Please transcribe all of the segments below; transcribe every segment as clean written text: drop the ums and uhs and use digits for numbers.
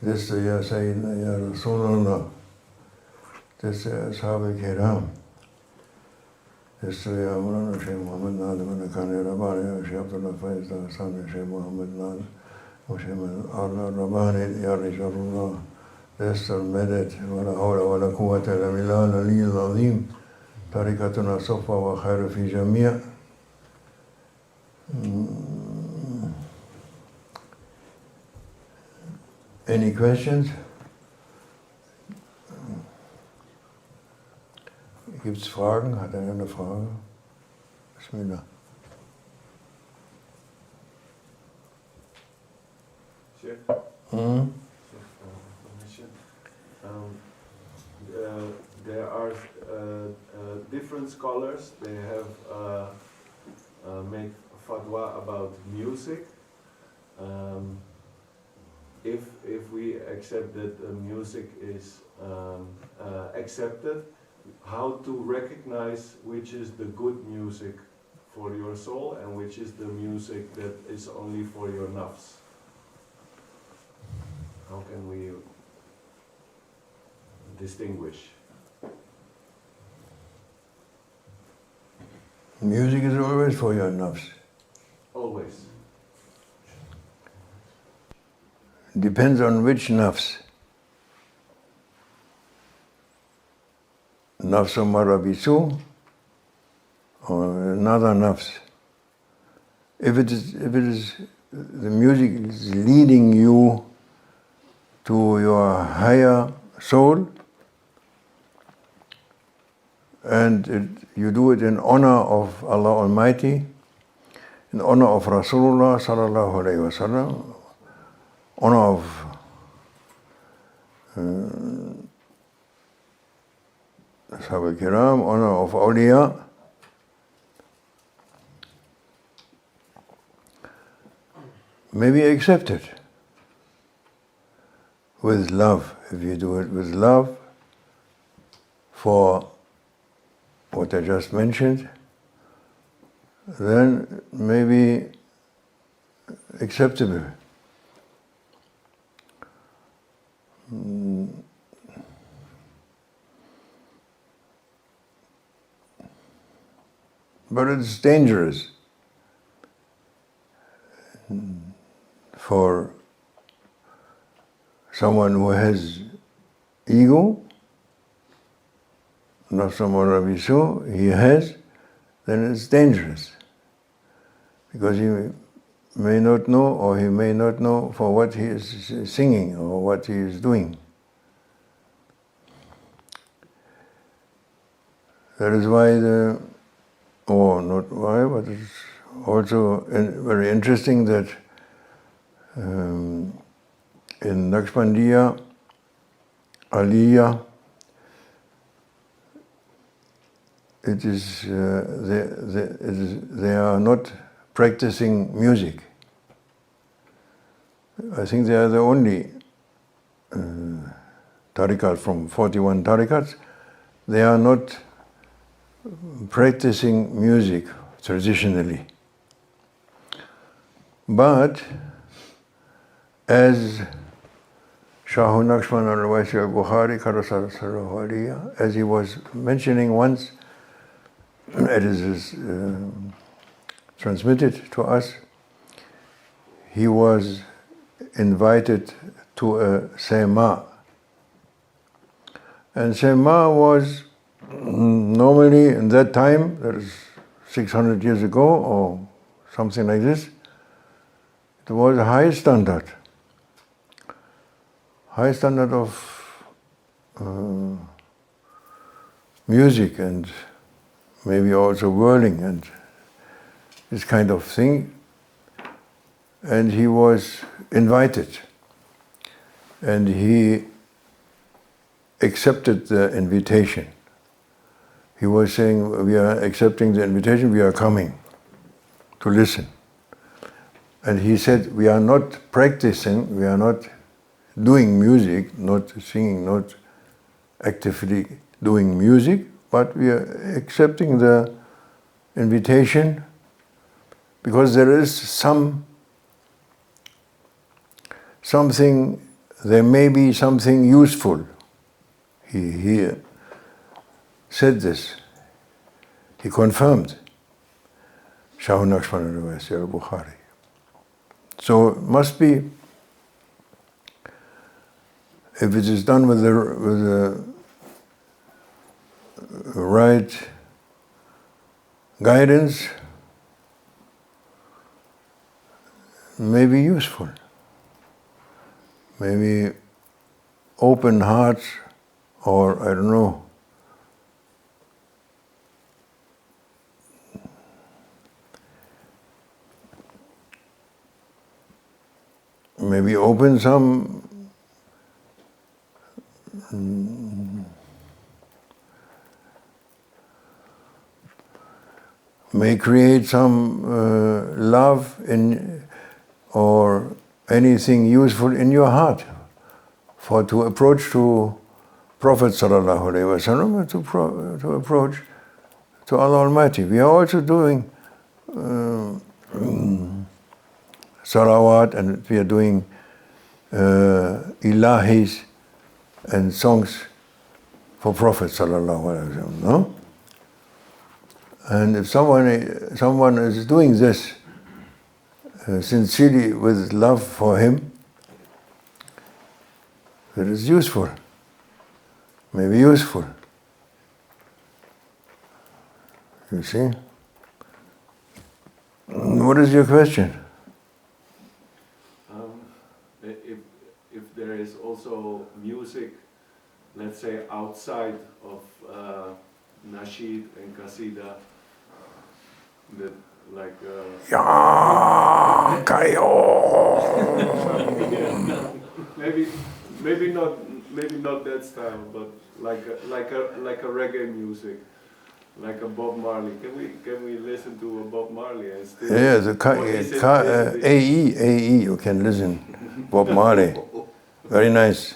bis-su ya Sayyidina ya Rasulullah, bis-su ashabil-kiram, bis-su ya Mawlana Sheikh Muhammad Nazim al-Kani Rabbani, Sheikh Abdullah Faiz Hassan, Sheikh Muhammad Nazim, Sheikh al-Rabbani ya Rasulullah, bis-su al-madad, wa la hawla wa la quwwata illa billah al-ali al-azim, tarikatuna safwa wa khairu fi jami'. Any questions? Gibt es Fragen? Hat einer eine Frage? Bismillah. Sheikh? There are different scholars. They have made fatwa about music. If we accept that music is accepted, how to recognize which is the good music for your soul and which is the music that is only for your nafs? How can we distinguish? Music is always for your nafs. Always. Depends on which nafs. Nafs al-amarra bis-su or another nafs. If it is the music is leading you to your higher soul, and you do it in honor of Allah Almighty, in honor of Rasulullah sallallahu alaihi wasallam, honor of ashabil-kiram, honor of auliya, maybe accept it with love. If you do it with love for what I just mentioned, then maybe acceptable. But it's dangerous for someone who has ego, Nafs al-amarra bis-su, he has, then it's dangerous. Because he may not know, or he may not know for what he is singing or what he is doing. That is why not why, but it's also very interesting that in Naqshbandi, auliya, they are not practicing music. I think they are the only tariqat from 41 tariqats. They are not practicing music traditionally. But as Shahu Naqshbandi al-Waisi al-Bukhari, as he was mentioning once, it is transmitted to us, he was invited to a sema. And sema was normally in that time, that is 600 years ago or something like this, it was a high standard of music and maybe also whirling and this kind of thing. And he was invited, and he accepted the invitation. He was saying, we are accepting the invitation, we are coming to listen. And he said, we are not practicing, we are not doing music, not singing, not actively doing music, but we are accepting the invitation because there is something there may be something useful. He said this. He confirmed. Shah Naqshbandi al-Bukhari. So it must be, if it is done with the right guidance, may be useful. Maybe open hearts, or I don't know, maybe open some may create some love in, or anything useful in your heart for to approach to Prophet sallallahu alaihi wasallam, to approach to Allah Almighty. We are also doing salawat, and we are doing ilahis and songs for Prophet sallallahu alaihi wasallam. No? And if someone is doing this sincerely with love for him, that is useful, may be useful. You see? What is your question? If there is also music, let's say outside of nasheed and qasida, that like Ya kayo. maybe not that style, but like a reggae music, like a Bob Marley. Can we listen to a Bob Marley and still? Yeah, the AE, you can listen. Bob Marley, very nice.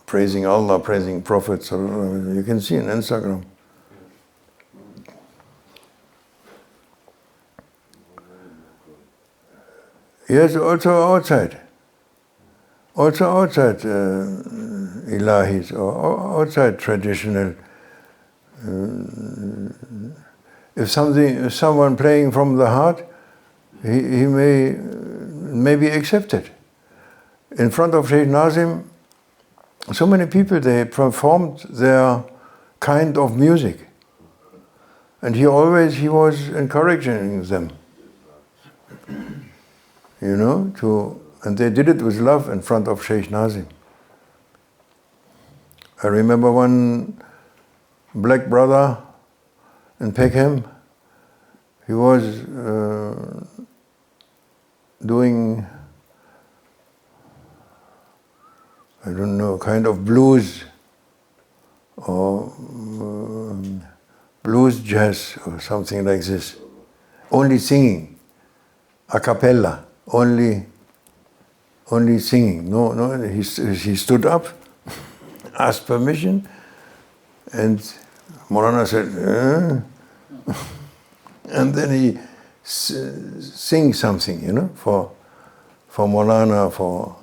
Praising Allah, praising Prophet. You can see on Instagram. Yes, also outside. Also outside ilahis, or outside traditional. If someone playing from the heart, he may be accepted. In front of Sheikh Nazim, so many people, they performed their kind of music. And he was encouraging them. You know, and they did it with love in front of Sheikh Nazim. I remember one black brother in Peckham, he was doing, I don't know, kind of blues or blues jazz or something like this. Only singing, a cappella, only singing. No, he stood up, asked permission, and Maulana said, and then he sing something, you know, for Maulana, for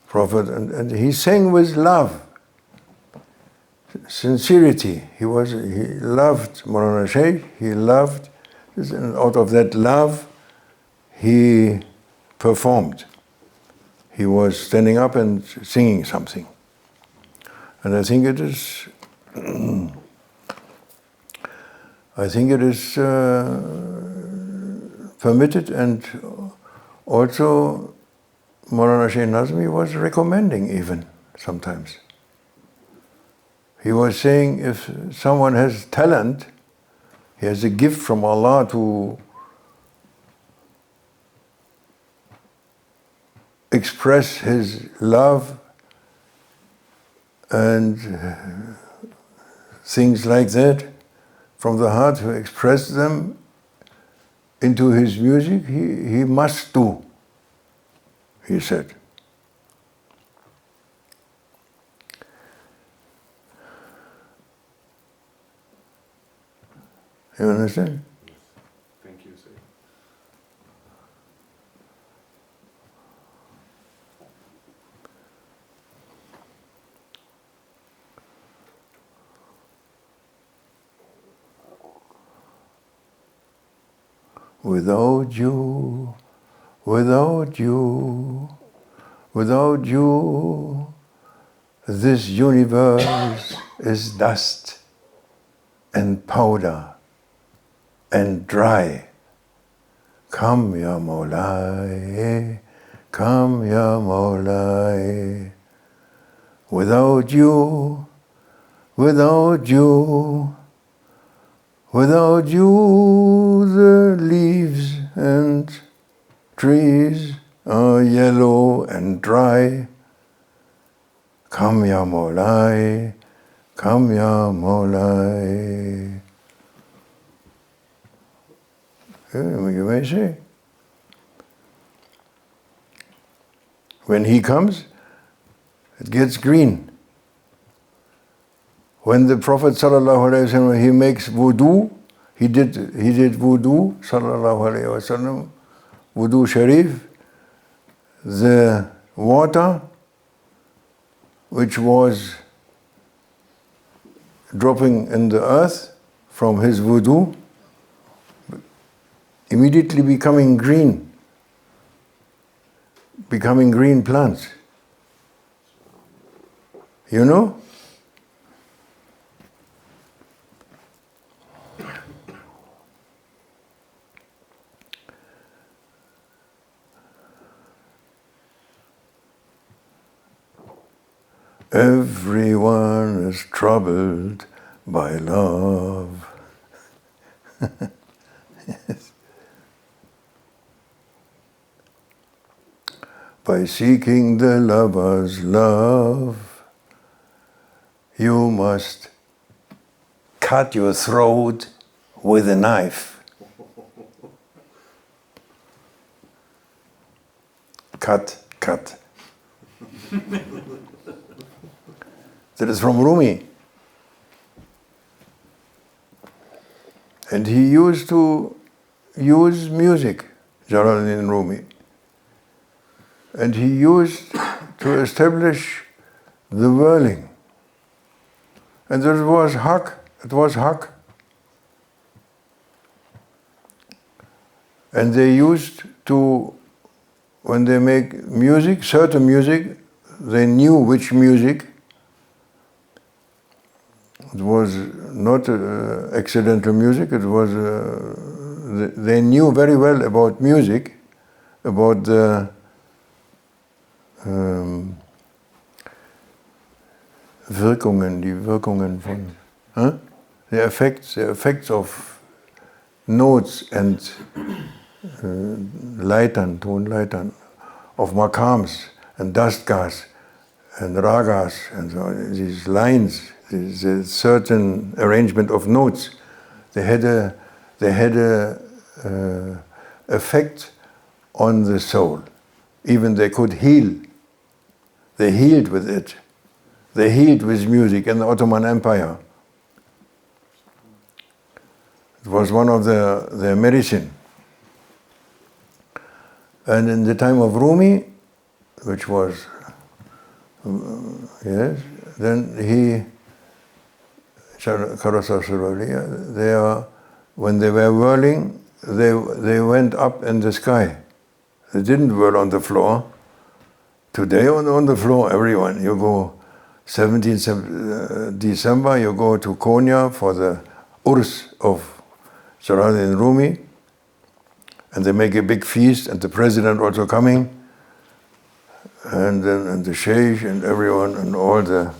Prophet, and he sang with love, sincerity. He loved Maulana Shaykh, he loved, and out of that love, he performed. He was standing up and singing something. And I think it is permitted, and also Maulana Shaykh Nazmi was recommending even sometimes. He was saying if someone has talent, he has a gift from Allah to express his love and things like that from the heart, to express them into his music, he must do, he said. You understand? Thank you, sir. without you, without you, without you, this universe is dust and powder and dry. Come ya Mawlai, come ya Mawlai. Without you, without you, without you, the leaves and trees are yellow and dry. Come ya Mawlai, come ya Mawlai. You may say. When he comes, it gets green. When the Prophet ﷺ, he makes wudu, he did wudu, ﷺ, wudu sharif, the water which was dropping in the earth from his wudu, immediately becoming green plants. You know? Everyone is troubled by love. Yes. By seeking the lover's love, you must cut your throat with a knife. Cut. That is from Rumi. And he used to use music, Jalaluddin Rumi. And he used to establish the whirling. And it was haq. And they used to, when they make music, certain music, they knew which music. It was not accidental music, it was, they knew very well about music, about the Wirkungen von, the effects of notes and Tonleitern, of makams and dastgas and ragas and so on, these lines, this certain arrangement of notes. They had a effect on the soul. Even they could heal. They healed with it. They healed with music in the Ottoman Empire. It was one of their medicine. And in the time of Rumi, which was, yes, then when they were whirling, they went up in the sky. They didn't whirl on the floor. Today on the floor, everyone, you go 17th December, you go to Konya for the Urs of Jalaluddin Rumi, and they make a big feast, and the president also coming, and the sheikh and everyone and all the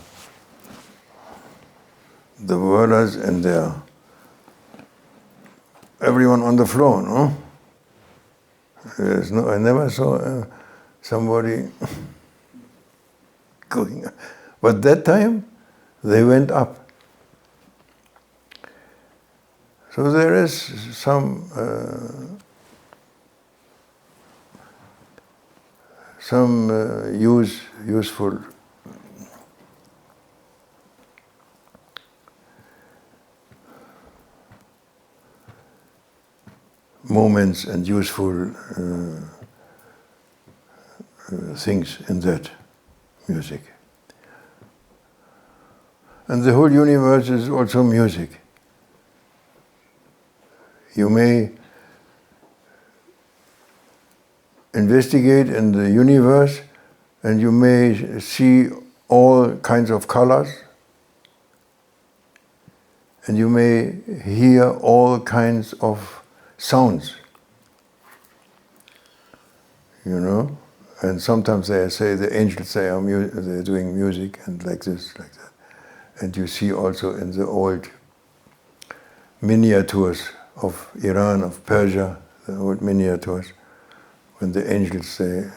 whirlers and everyone on the floor, no? I never saw somebody going up. But that time, they went up. So there is some useful moments and useful things in that music. And the whole universe is also music. You may investigate in the universe, and you may see all kinds of colors, and you may hear all kinds of sounds, you know. And sometimes they say, the angels say, they're doing music, and like this, like that. And you see also in the old miniatures of Iran, of Persia, the old miniatures, when the angels, they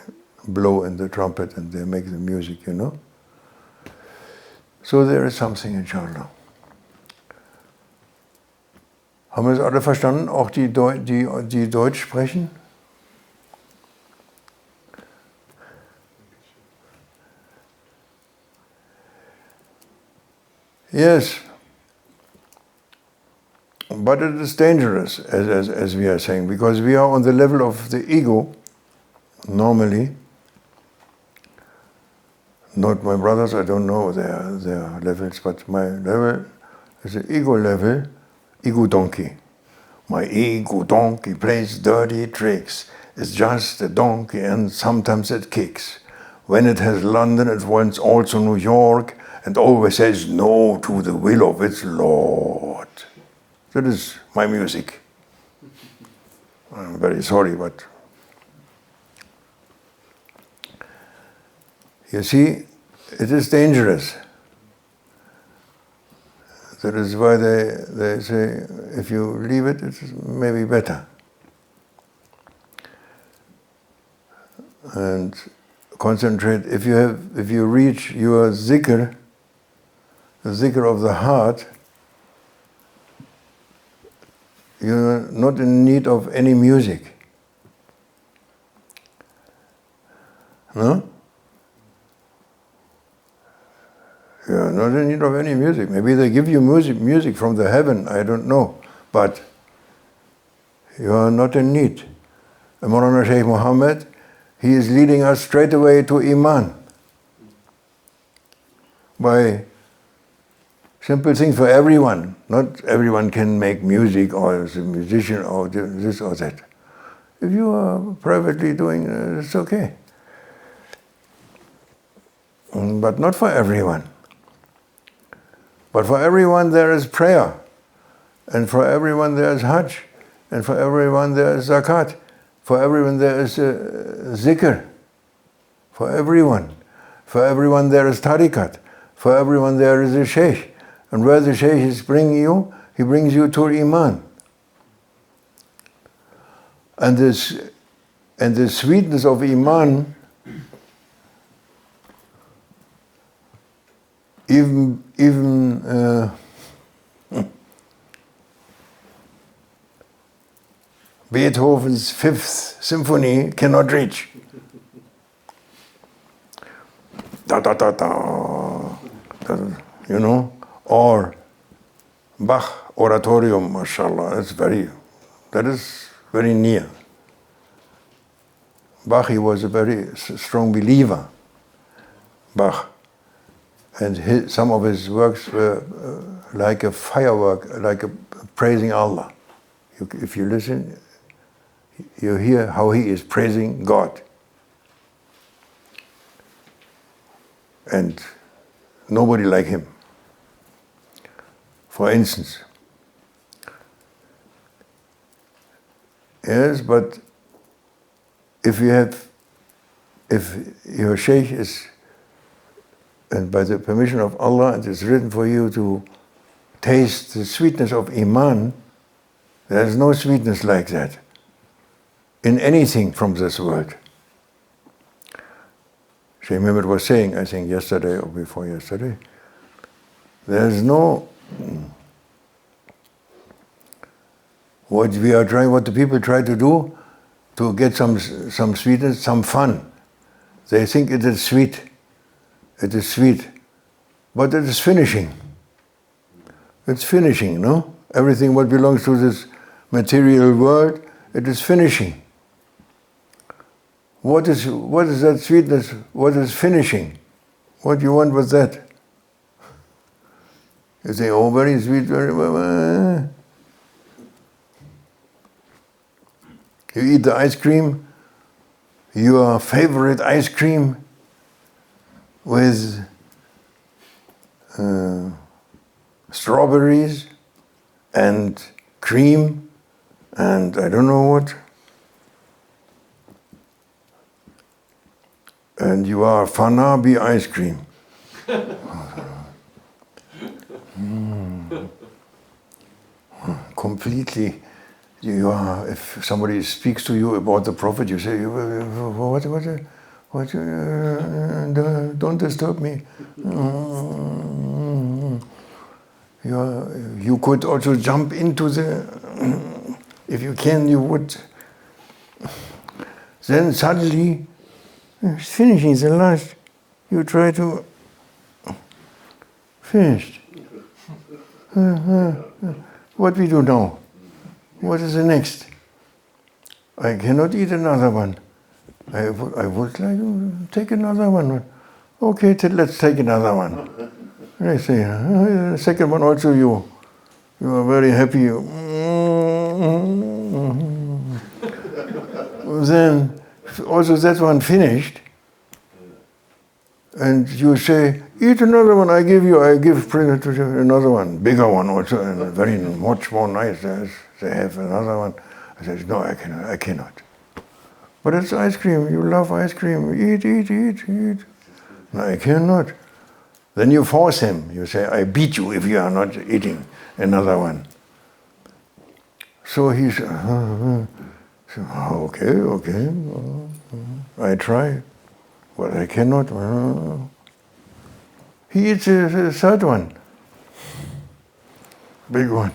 blow in the trumpet and they make the music, you know. So there is something, inshallah. Haben wir es alle verstanden? Auch die Deutsch sprechen? Yes. But it is dangerous, as we are saying, because we are on the level of the ego, normally. Not my brothers, I don't know their levels, but my level is the ego level, ego donkey. My ego donkey plays dirty tricks. It's just a donkey and sometimes it kicks. When it has London, it wants also New York and always says no to the will of its Lord. That is my music. I'm very sorry, but you see, it is dangerous. That is why they say, if you leave it, it's maybe better. And concentrate. If you reach your zikr, the zikr of the heart, you're not in need of any music. No? You're not in need of any music. Maybe they give you music from the heaven, I don't know. But you are not in need. Maulana Shaykh Muhammad, he is leading us straight away to Iman. By simple things for everyone. Not everyone can make music or is a musician or this or that. If you are privately doing it, it's okay. But not for everyone. But for everyone there is prayer. And for everyone there is Hajj. And for everyone there is Zakat. For everyone there is Zikr. For everyone. For everyone there is Tariqat. For everyone there is a Shaykh. And where the Shaykh is bringing you, he brings you to Iman. And the sweetness of Iman, even Beethoven's Fifth Symphony cannot reach. Da da da da, you know, or Bach Oratorium, mashallah, that is very near. Bach, he was a very strong believer, Bach. And some of his works were like a firework, like a praising Allah. If you listen, you hear how he is praising God. And nobody like him. For instance. Yes, but if your Shaykh is, and by the permission of Allah, it is written for you to taste the sweetness of Iman, there is no sweetness like that in anything from this world. Shaykh Muhammad was saying, I think yesterday or before yesterday, there is no, what the people try to do, to get some sweetness, some fun. They think it is sweet. It is sweet, but it is finishing. It's finishing, no? Everything what belongs to this material world, it is finishing. What is that sweetness? What is finishing? What do you want with that? You say, oh, very sweet, very... You eat the ice cream, your favorite ice cream with strawberries and cream and I don't know what. And you are Fanabi ice cream. Completely, you are. If somebody speaks to you about the Prophet, you say, "What? Don't disturb me." You could also jump into the. If you can, you would. Then suddenly, finishing the last, you try to finish. What we do now? What is the next? I cannot eat another one. I would like to take another one. Okay, let's take another one. I say, the second one also you are very happy. Then also that one finished. And you say, eat another one, I give present to you another one, bigger one also, and very much more nice. They have another one. I said, no, I cannot. But it's ice cream, you love ice cream, eat. No, I cannot. Then you force him, you say, I beat you if you are not eating another one. So he said, okay, I try. But I cannot. He eats a third one, big one.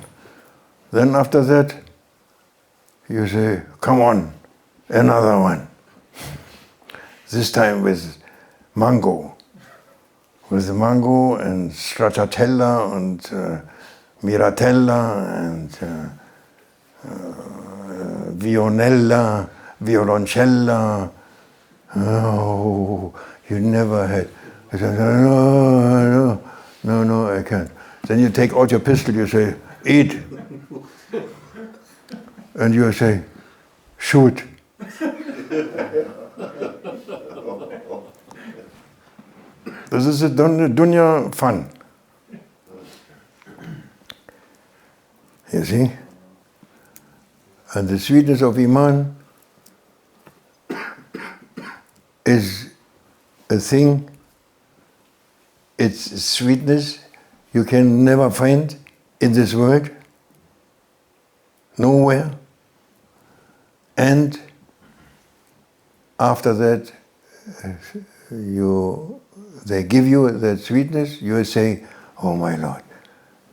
Then after that, you say, come on, another one. This time with mango. With the mango and stracciatella and miratella and violoncella. Oh, you never had. I said, no, I can't. Then you take out your pistol, you say, eat. And you say, shoot. This is a dunya fun. You see? And the sweetness of Iman is a thing, it's sweetness you can never find in this world, nowhere. And after that, they give you that sweetness, you say, oh my Lord,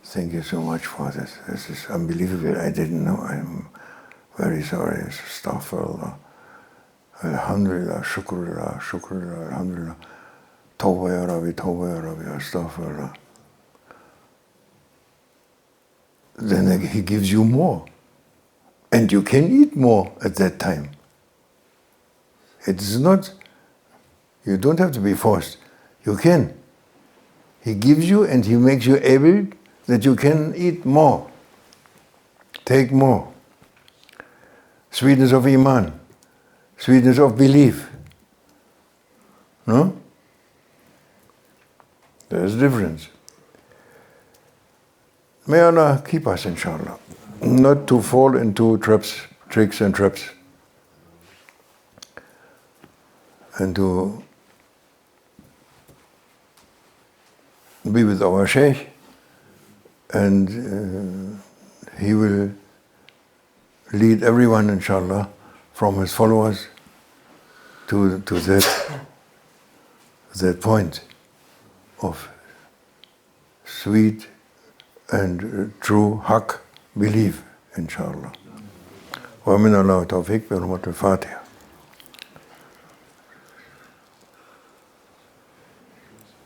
thank you so much for this. This is unbelievable. I didn't know. I'm very sorry. Astaghfirullah. Alhamdulillah, shukrullah, alhamdulillah. Tawbah ya Rabbi, astaghfirullah. Then he gives you more. And you can eat more at that time. It's not, you don't have to be forced. You can. He gives you and he makes you able that you can eat more. Take more. Sweetness of Iman. Sweetness of belief. No? There's a difference. May Allah keep us, inshallah, not to fall into tricks and traps, and to be with our Sheikh, and he will lead everyone, inshallah, from his followers to that point of sweet and true haqq belief, inshallah. Wa min Allah tawfiq bi hurmat al-Fatiha.